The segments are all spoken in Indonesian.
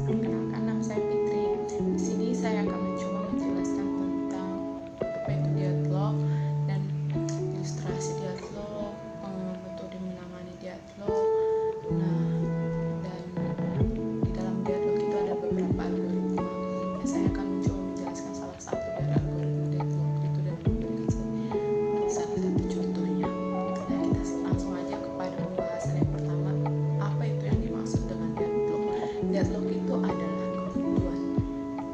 Perkenalkan, nama saya Fitri. Di sini saya akan mencoba menjelaskan tentang apa itu dialog dan ilustrasi dialog, metode menangani dialog. Nah, dan di dalam dialog itu ada beberapa algoritma. Saya akan mencoba menjelaskan salah satu dari algoritma dialog itu dan memberikan salah satu contohnya. Nah, kita langsung aja kepada pembahasan yang pertama. Apa itu yang dimaksud dengan dialog? Dialog itu adalah kebutuhan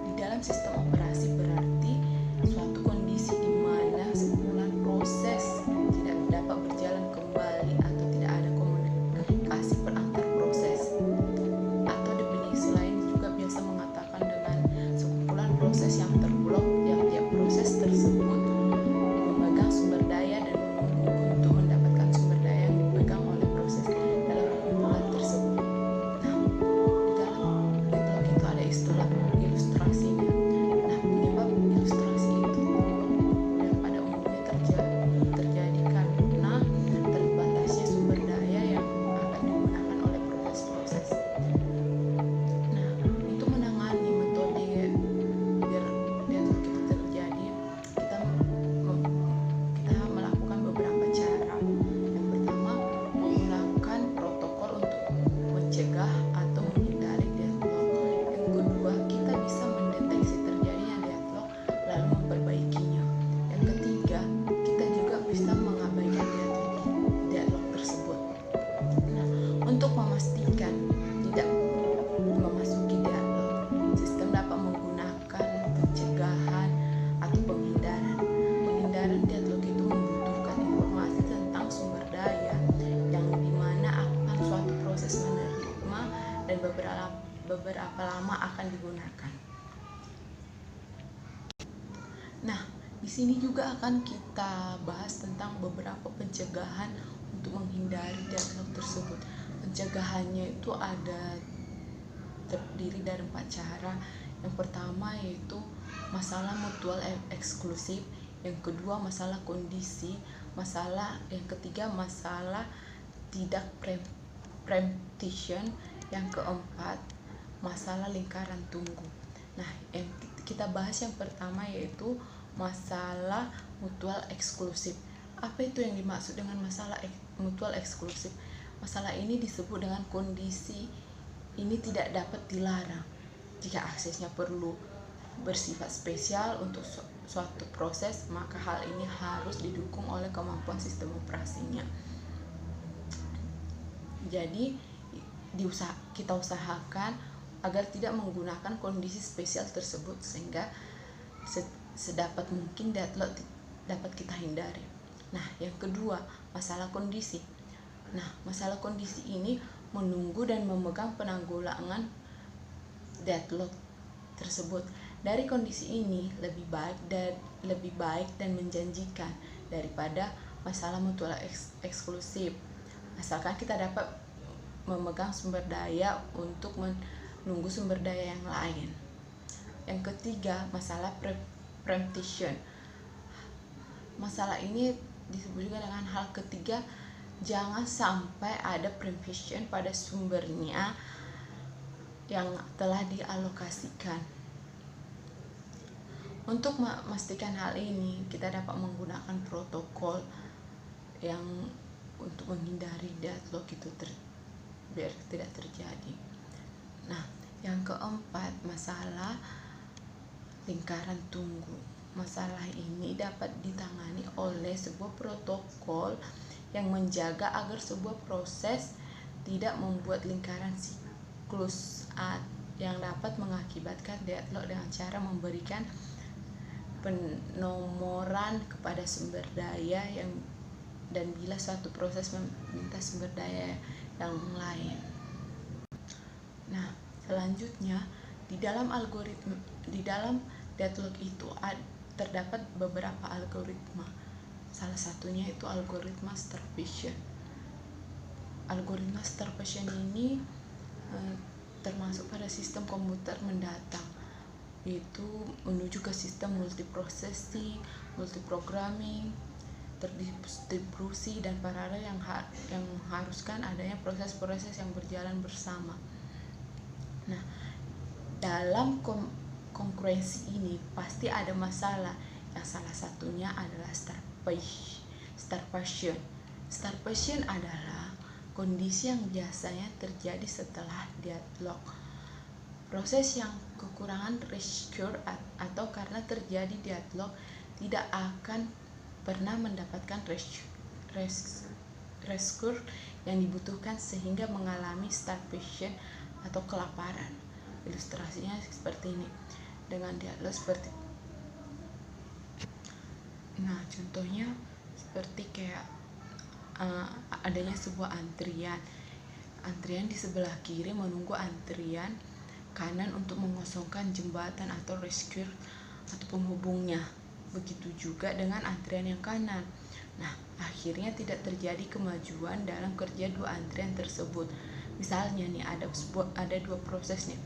di dalam sistem operasi, berarti suatu kondisi di mana sekumpulan proses tidak dapat berjalan kembali atau tidak ada komunikasi per antar proses. Atau definisi lain juga biasa mengatakan dengan sekumpulan proses yang terblok, yang tiap proses tersebut memegang sumber daya dan menunggu untuk mendapatkan sumber daya yang dipegang oleh proses dalam kumpulan tersebut. Nah, di dalam dialog itu ada istilah ilustrasinya. Nah, penyebab ilustrasi itu yang pada umumnya terjadi karena terbatasnya sumber daya yang akan digunakan oleh proses-proses. Nah, untuk menangani metode biar dialog itu terjadi, kita melakukan beberapa cara. Yang pertama, menggunakan protokol untuk mencegah atau menghindari dialog. Yang kedua, kita bisa mendeteksi terjadinya dialog lalu memperbaikinya. Yang ketiga, kita juga bisa mengabaikan dialog tersebut. Nah, untuk memastikan tidak memasuki dialog, sistem dapat menggunakan pencegahan atau penghindaran. Penghindaran dialog itu membutuhkan informasi tentang sumber daya yang dimana akan suatu proses menerima dan beberapa lama akan digunakan. Nah, di sini juga akan kita bahas tentang beberapa pencegahan untuk menghindari dialog tersebut. Pencegahannya itu terdiri dari 4 cara. Yang pertama yaitu masalah mutual eksklusif, yang kedua masalah kondisi, yang ketiga masalah tidak preemption, yang keempat masalah lingkaran tunggu. Nah, yang kita bahas yang pertama yaitu masalah mutual eksklusif. Apa itu yang dimaksud dengan masalah mutual eksklusif? Masalah ini disebut dengan kondisi ini tidak dapat dilarang jika aksesnya perlu bersifat spesial untuk suatu proses, maka hal ini harus didukung oleh kemampuan sistem operasinya. Jadi kita usahakan agar tidak menggunakan kondisi spesial tersebut sehingga sedapat mungkin deadlock dapat kita hindari. Nah, yang kedua, masalah kondisi. Nah, masalah kondisi ini menunggu dan memegang penanggulangan deadlock tersebut. Dari kondisi ini lebih baik dan menjanjikan daripada masalah mutual eksklusif, asalkan kita dapat memegang sumber daya untuk menunggu sumber daya yang lain. Yang ketiga, masalah preemption. Masalah ini disebut juga dengan hal ketiga, jangan sampai ada preemption pada sumbernya yang telah dialokasikan. Untuk memastikan hal ini, kita dapat menggunakan protokol yang untuk menghindari deadlock itu biar tidak terjadi. Nah, yang keempat, masalah lingkaran tunggu. Masalah ini dapat ditangani oleh sebuah protokol yang menjaga agar sebuah proses tidak membuat lingkaran siklus yang dapat mengakibatkan deadlock dengan cara memberikan penomoran kepada sumber daya dan bila suatu proses meminta sumber daya yang lain. Nah, selanjutnya di dalam deadlock itu terdapat beberapa algoritma. Salah satunya itu algoritma starvation. Algoritma starvation ini termasuk pada sistem komputer mendatang, yaitu menuju ke sistem multiprocessing, multiprogramming, terdistribusi dan paralel yang mengharuskan adanya proses-proses yang berjalan bersama. Nah, dalam kongruensi ini pasti ada masalah, yang salah satunya adalah starvation. Starvation adalah kondisi yang biasanya terjadi setelah deadlock, proses yang kekurangan rescue atau karena terjadi deadlock tidak akan pernah mendapatkan rescue yang dibutuhkan sehingga mengalami starvation atau kelaparan. Ilustrasinya seperti ini, dengan deadlock seperti contohnya seperti kayak adanya sebuah antrian di sebelah kiri menunggu antrian kanan untuk mengosongkan jembatan atau rescue atau penghubungnya. Begitu juga dengan antrian yang kanan. Nah, akhirnya tidak terjadi kemajuan dalam kerja dua antrian tersebut. Misalnya nih ada dua proses nih,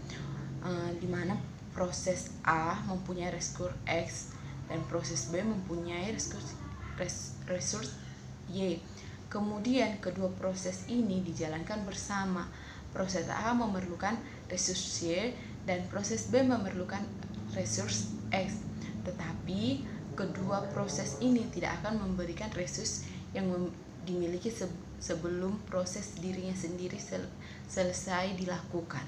di mana proses A mempunyai resource X dan proses B mempunyai resource Y. Kemudian kedua proses ini dijalankan bersama. Proses A memerlukan resource Y dan proses B memerlukan resource X. Tetapi kedua proses ini tidak akan memberikan resource yang dimiliki sebelum proses dirinya sendiri selesai dilakukan.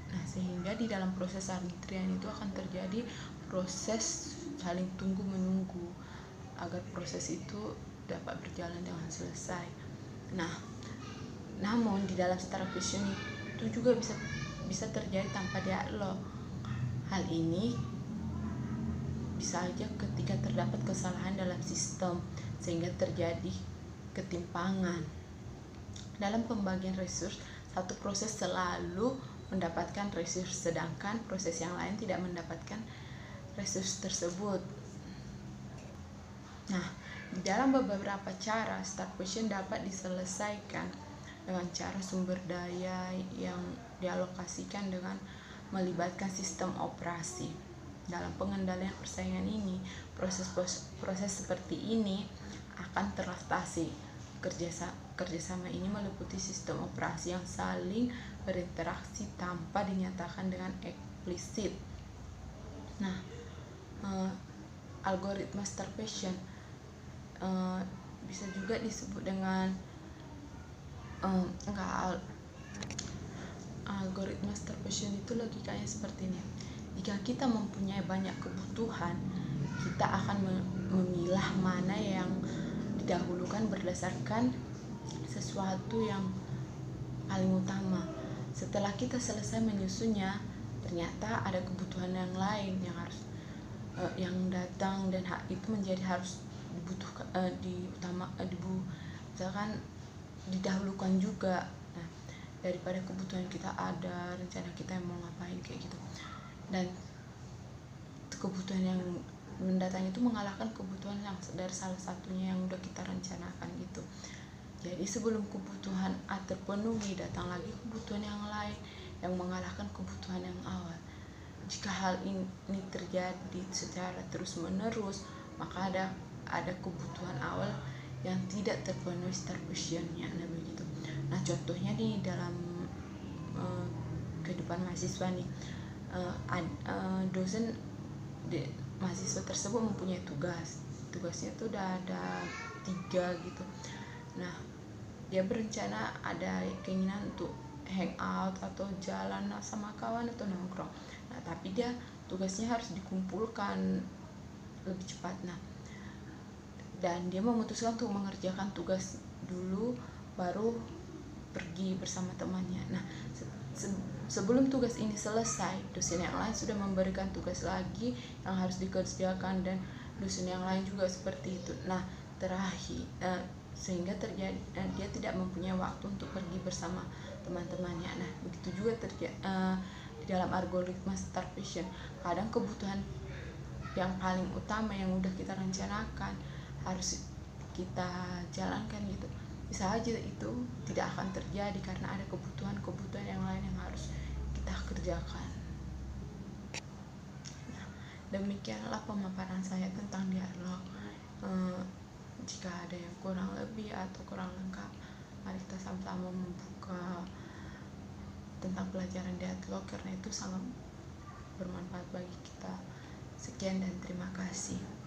Nah, sehingga di dalam proses antrian itu akan terjadi proses saling tunggu-menunggu agar proses itu dapat berjalan dengan selesai. Nah, namun di dalam starvation itu juga bisa terjadi tanpa deadlock. Hal ini bisa saja ketika terdapat kesalahan dalam sistem sehingga terjadi ketimpangan. Dalam pembagian resource, satu proses selalu mendapatkan resource sedangkan proses yang lain tidak mendapatkan resource tersebut. Nah, di dalam beberapa cara starvation dapat diselesaikan dengan cara sumber daya yang dialokasikan dengan melibatkan sistem operasi. Dalam pengendalian persaingan ini, proses seperti ini akan teratasi. Kerjasama ini meliputi sistem operasi yang saling berinteraksi tanpa dinyatakan dengan eksplisit. Nah, algoritma starvation bisa juga disebut dengan algoritma starvation itu logikanya seperti ini. Jika kita mempunyai banyak kebutuhan, kita akan memilah mana yang didahulukan berdasarkan sesuatu yang paling utama. Setelah kita selesai menyusunnya, ternyata ada kebutuhan yang lain yang harus yang datang dan hak itu menjadi harus dibutuhkan misalkan didahulukan juga. Nah, daripada kebutuhan kita ada rencana kita yang mau ngapain kayak gitu, dan kebutuhan yang mendatang itu mengalahkan kebutuhan yang dari salah satunya yang udah kita rencanakan gitu. Jadi sebelum kebutuhan A terpenuhi, datang lagi kebutuhan yang lain yang mengalahkan kebutuhan yang awal. Jika hal ini terjadi secara terus-menerus, maka ada kebutuhan awal yang tidak terpenuhi starvation-nya. Nah, begitu. Nah, contohnya di dalam kehidupan mahasiswa nih, dosen mahasiswa tersebut mempunyai tugasnya tuh udah ada 3 gitu. Nah, dia berencana ada keinginan untuk hangout atau jalan sama kawan atau nongkrong. Nah, tapi dia tugasnya harus dikumpulkan lebih cepat. Nah, dan dia memutuskan untuk mengerjakan tugas dulu baru pergi bersama temannya. Nah, sebelum tugas ini selesai, dosen yang lain sudah memberikan tugas lagi yang harus dikerjakan dan dosen yang lain juga seperti itu. Nah, terakhir sehingga terjadi dia tidak mempunyai waktu untuk pergi bersama teman-temannya. Nah, begitu juga di dalam algoritma starvation. Kadang kebutuhan yang paling utama yang udah kita rencanakan harus kita jalankan gitu, bisa aja itu tidak akan terjadi karena ada kebutuhan yang lain yang harus kita kerjakan. Nah, demikianlah pemaparan saya tentang dialog. Jika ada yang kurang lebih atau kurang lengkap, mari kita sama-sama membuka tentang pelajaran dialog karena itu sangat bermanfaat bagi kita. Sekian dan terima kasih.